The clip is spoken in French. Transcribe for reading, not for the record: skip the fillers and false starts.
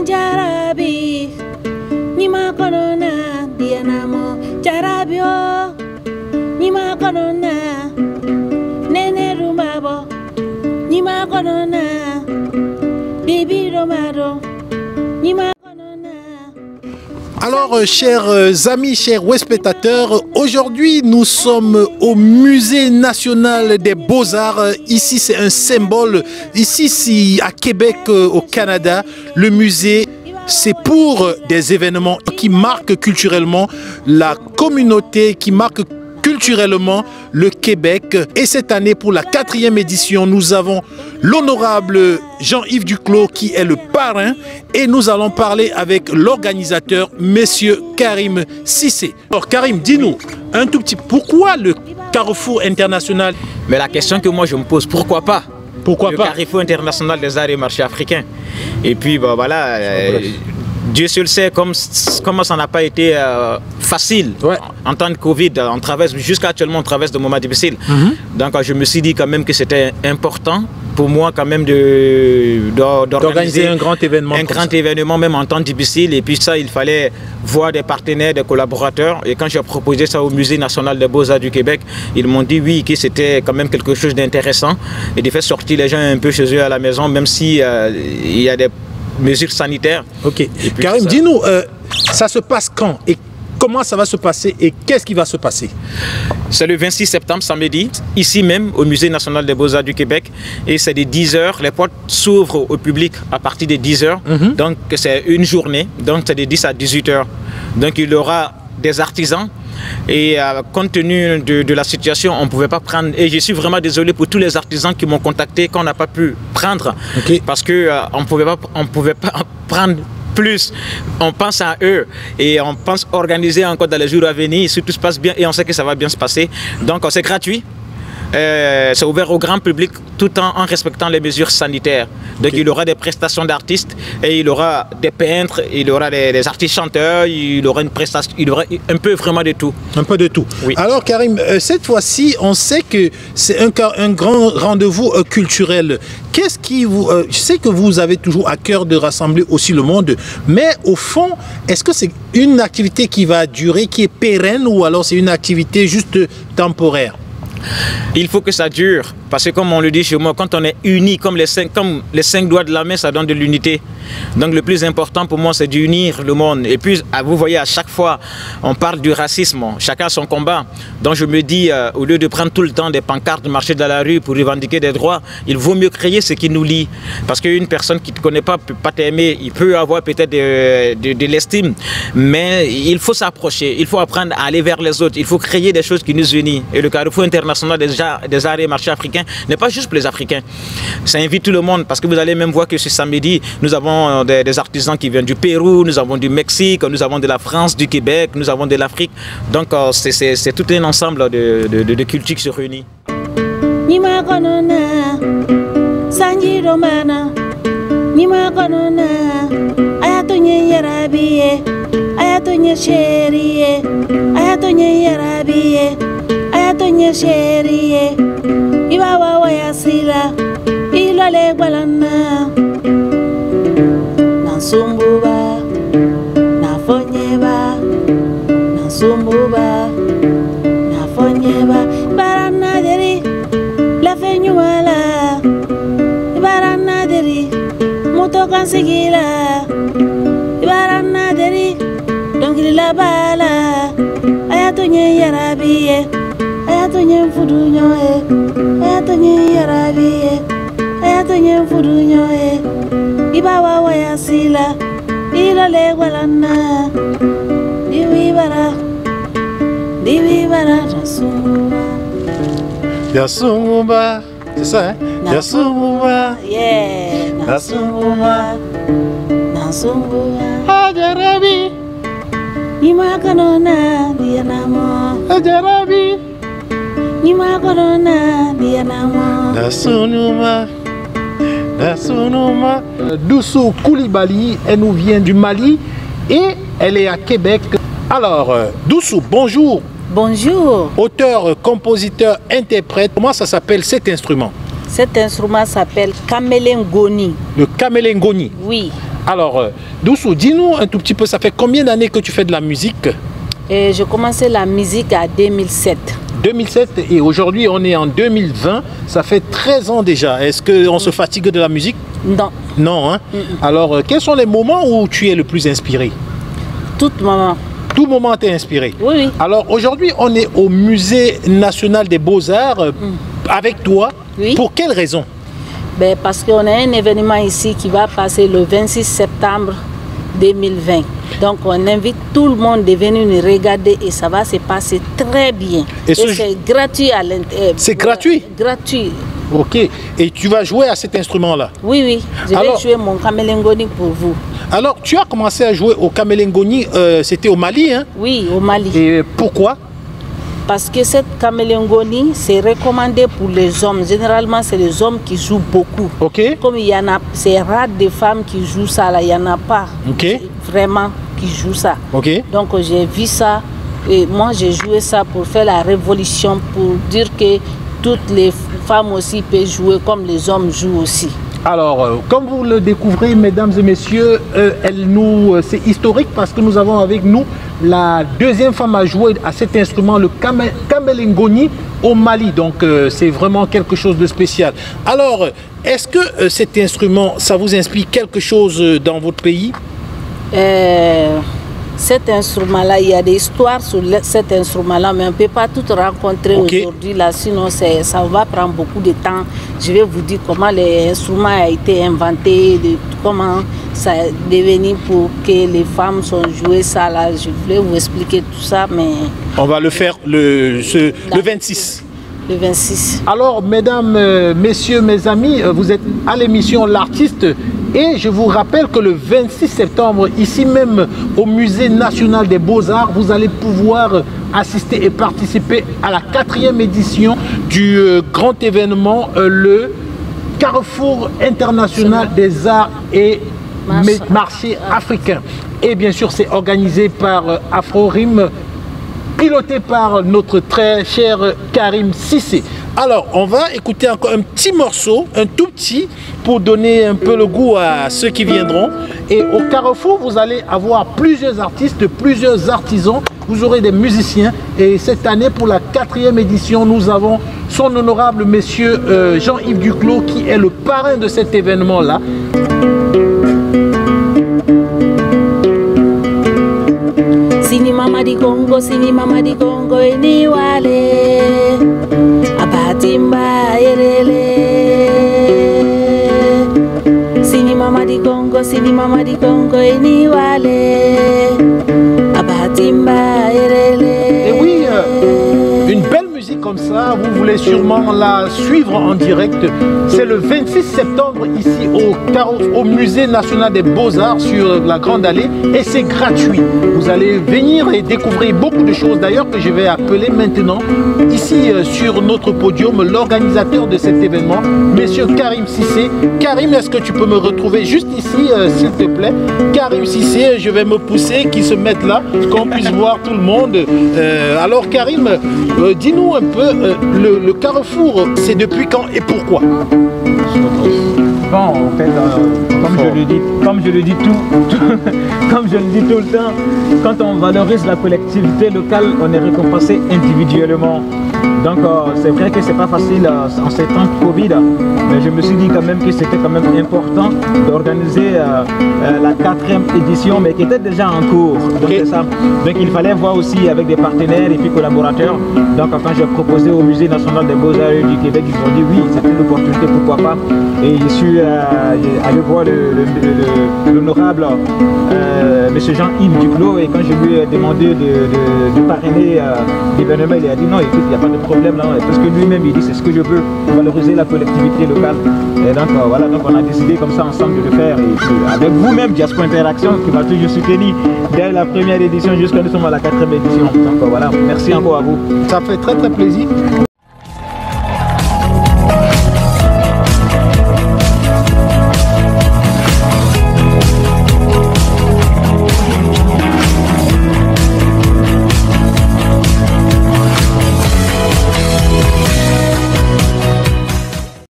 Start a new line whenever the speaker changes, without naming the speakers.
Jarabi, Nima Corona, Dianamo, Jarabio, Nima Corona, Nene Rumabo, Nima Corona, Bibi Romaro, Nima.
Alors, chers amis, chers spectateurs, aujourd'hui nous sommes au Musée national des beaux-arts. Ici, c'est un symbole. Ici, à Québec, au Canada, le musée, c'est pour des événements qui marquent culturellement la communauté, qui marquent culturellement le Québec. Et cette année, pour la 4e édition, nous avons l'honorable Jean-Yves Duclos qui est le parrain et nous allons parler avec l'organisateur, monsieur Karim Cissé. Alors Karim, dis-nous un tout petit, pourquoi le Carrefour international?
Mais la question que moi je me pose, pourquoi pas?
Pourquoi pas?
Le Carrefour international des arts et marchés africains. Et puis bah, voilà, Dieu seul sait comment ça n'a pas été facile en temps de Covid. On traverse, jusqu'à actuellement, on traverse des moments difficiles. Donc je me suis dit quand même que c'était important pour moi quand même d'organiser
un grand événement.
Un grand événement même en temps difficile. Et puis ça, il fallait voir des partenaires, des collaborateurs. Et quand j'ai proposé ça au Musée national des beaux-arts du Québec, ils m'ont dit oui, que c'était quand même quelque chose d'intéressant. Et de faire sortir les gens un peu chez eux à la maison, même si il y a des mesures sanitaires.
Ok. Karim, dis-nous, ça se passe quand et comment ça va se passer et qu'est-ce qui va se passer?
C'est le 26 septembre, samedi, ici même au Musée national des beaux-arts du Québec. Et c'est de 10 h. Les portes s'ouvrent au public à partir de 10 h. Donc c'est une journée, donc c'est de 10 à 18 h. Donc il y aura des artisans. Et compte tenu de la situation, on ne pouvait pas prendre. Et je suis vraiment désolé pour tous les artisans qui m'ont contacté qu'on n'a pas pu prendre. Parce qu'on ne pouvait pas prendre plus. On pense à eux et on pense organiser encore dans les jours à venir si tout se passe bien et on sait que ça va bien se passer. Donc c'est gratuit. C'est ouvert au grand public tout en respectant les mesures sanitaires. Donc il y aura des prestations d'artistes et il y aura des peintres, il y aura des artistes chanteurs, il y aura une prestation, il y aura un peu vraiment de tout.
Un peu de tout.
Oui.
Alors Karim, cette fois-ci, on sait que c'est un grand rendez-vous culturel. Qu'est-ce qui vous... je sais que vous avez toujours à cœur de rassembler aussi le monde, mais au fond, est-ce que c'est une activité qui va durer, qui est pérenne ou alors c'est une activité juste temporaire?
Il faut que ça dure, parce que comme on le dit chez moi, quand on est unis comme les 5 doigts de la main, ça donne de l'unité. Donc le plus important pour moi, c'est d'unir le monde. Et puis, vous voyez, à chaque fois, on parle du racisme, chacun a son combat. Donc je me dis, au lieu de prendre tout le temps des pancartes, de marcher dans la rue pour revendiquer des droits, il vaut mieux créer ce qui nous lie. Parce qu'une personne qui ne te connaît pas, peut pas t'aimer, il peut avoir peut-être de l'estime, mais il faut s'approcher, il faut apprendre à aller vers les autres, il faut créer des choses qui nous unissent. Et le Carrefour international des arts et marchés africains n'est pas juste pour les Africains. Ça invite tout le monde parce que vous allez même voir que ce samedi, nous avons des artisans qui viennent du Pérou, nous avons du Mexique, nous avons de la France, du Québec, nous avons de l'Afrique. Donc c'est tout un ensemble de cultures qui se réunissent.
Nima konona, Sanji Romana, Nima konona, Ayatonye Yarabiye, Ayatonye Sherie, Ayatonye Yarabiye, Ayatonye Sherie, Iwawa Wayasila, Ilale Walana, Nansumbuba, Nafonyeba, Nansumbuba, Nafonyeba, Baranaderi, La Fenyuala, Baranaderi, Motokansigila, Baranaderi, Dongila Bala, Ayatonye Yarabiye, Ayatonye Fudunyoe, Ayatonye Yarabiye, Ayatonye Fudunyoe, Ibawa Wayasila, Ilale Walana, Diwibara, Diwibara,
Yasumba, c'est ça, hein? Yasumba,
yeah, Nasumba, Nasumba,
Ajarabi,
Nima Kanona, Dianamo,
Ajarabi,
Nima Kanona, Dianamo,
Nasunuma, Nasunuma. Doussou Koulibaly, elle nous vient du Mali et elle est à Québec. Alors, Doussou, bonjour.
Bonjour.
Auteur, compositeur, interprète, comment ça s'appelle cet instrument?
Cet instrument s'appelle Kamelengoni.
Le Kamelengoni.
Oui.
Alors, Doussou, dis-nous un tout petit peu, ça fait combien d'années que tu fais de la musique?
Et j'ai commencé la musique en 2007.
2007 et aujourd'hui on est en 2020, ça fait 13 ans déjà. Est-ce qu'on se fatigue de la musique?
Non.
Non, hein? Alors, quels sont les moments où tu es le plus inspiré?
Tout moment.
Tout moment t'es inspiré?
Oui, oui.
Alors aujourd'hui on est au Musée National des Beaux-Arts avec toi.
Oui.
Pour quelle raison?
Ben, parce qu'on a un événement ici qui va passer le 26 septembre 2020. Donc on invite tout le monde de venir nous regarder et ça va se passer très bien. Et c'est gratuit à l'intérieur.
C'est gratuit?
Gratuit.
Ok. Et tu vas jouer à cet instrument-là?
Oui, oui. Je vais jouer mon Kamelengoni pour vous.
Alors, tu as commencé à jouer au Kamelengoni, c'était au Mali, hein?
Oui, au Mali.
Et pourquoi?
Parce que cette Kamelengoni, c'est recommandé pour les hommes. Généralement, c'est les hommes qui jouent beaucoup.
Ok.
Comme il y en a, c'est rare des femmes qui jouent ça, là, il n'y en a pas.
Ok.
Vraiment qui jouent ça.
Ok.
Donc, j'ai vu ça et moi, j'ai joué ça pour faire la révolution, pour dire que toutes les femmes aussi peuvent jouer comme les hommes jouent aussi.
Alors, comme vous le découvrez, mesdames et messieurs, c'est historique parce que nous avons avec nous la deuxième femme à jouer à cet instrument, le Kamelengoni, au Mali. Donc, c'est vraiment quelque chose de spécial. Alors, est-ce que cet instrument, ça vous inspire quelque chose dans votre pays?
Cet instrument-là, il y a des histoires sur cet instrument-là, mais on ne peut pas tout rencontrer aujourd'hui, là, sinon ça va prendre beaucoup de temps. Je vais vous dire comment l'instrument a été inventé, comment ça est devenu pour que les femmes sont jouées ça, là. Je voulais vous expliquer tout ça, mais...
On va le faire le 26.
Le 26.
Alors, mesdames, messieurs, mes amis, vous êtes à l'émission L'Artiste. Et je vous rappelle que le 26 septembre, ici même au Musée National des Beaux-Arts, vous allez pouvoir assister et participer à la 4e édition du grand événement, le Carrefour International des Arts et Marchés Africains. Et bien sûr, c'est organisé par Afro-Rim, piloté par notre très cher Karim Cissé. Alors, on va écouter encore un petit morceau, un tout petit, pour donner un peu le goût à ceux qui viendront. Et au Carrefour, vous allez avoir plusieurs artistes, plusieurs artisans, vous aurez des musiciens. Et cette année, pour la 4e édition, nous avons son honorable monsieur Jean-Yves Duclos, qui est le parrain de cet événement-là.
Sini mama di Congo eni wale abatimba erele. Sini mama di Congo eni wale abatimba erele.
Et oui, une belle musique comme ça, vous voulez sûrement la suivre en direct. C'est le 26 septembre ici au Musée National des Beaux-Arts sur la Grande Allée et c'est gratuit. Vous allez venir et découvrir beaucoup de choses d'ailleurs que je vais appeler maintenant ici sur notre podium l'organisateur de cet événement, monsieur Karim Cissé. Karim, est-ce que tu peux me retrouver juste ici s'il te plaît? Karim Cissé, je vais me pousser, qu'il se mette là, qu'on puisse voir tout le monde. Alors Karim, dis-nous un peu, le Carrefour, c'est depuis quand et pourquoi?
Bon, en fait, comme je le dis tout le temps, quand on valorise la collectivité locale, on est récompensé individuellement. Donc c'est vrai que c'est pas facile en ces temps de Covid, mais je me suis dit quand même que c'était quand même important d'organiser la 4e édition, mais qui était déjà en cours. Donc, ça. Donc il fallait voir aussi avec des partenaires et puis collaborateurs. Donc enfin j'ai proposé au Musée National des Beaux-Arts du Québec, ils ont dit oui, c'est une opportunité, pourquoi pas. Et je suis allé voir l'honorable M. Jean-Yves Duclos, et quand je lui ai demandé de parrainer l'événement, il a dit non, écoute, il n'y a pas de problème là, parce que lui-même il dit c'est ce que je veux, valoriser la collectivité locale. Et donc voilà, donc on a décidé comme ça ensemble de le faire, et puis, avec vous-même Diaspora Interaction qui m'a toujours soutenu dès la 1re édition jusqu'à nous sommes à la 4e édition. Donc voilà, merci encore à vous.
Ça fait très très plaisir.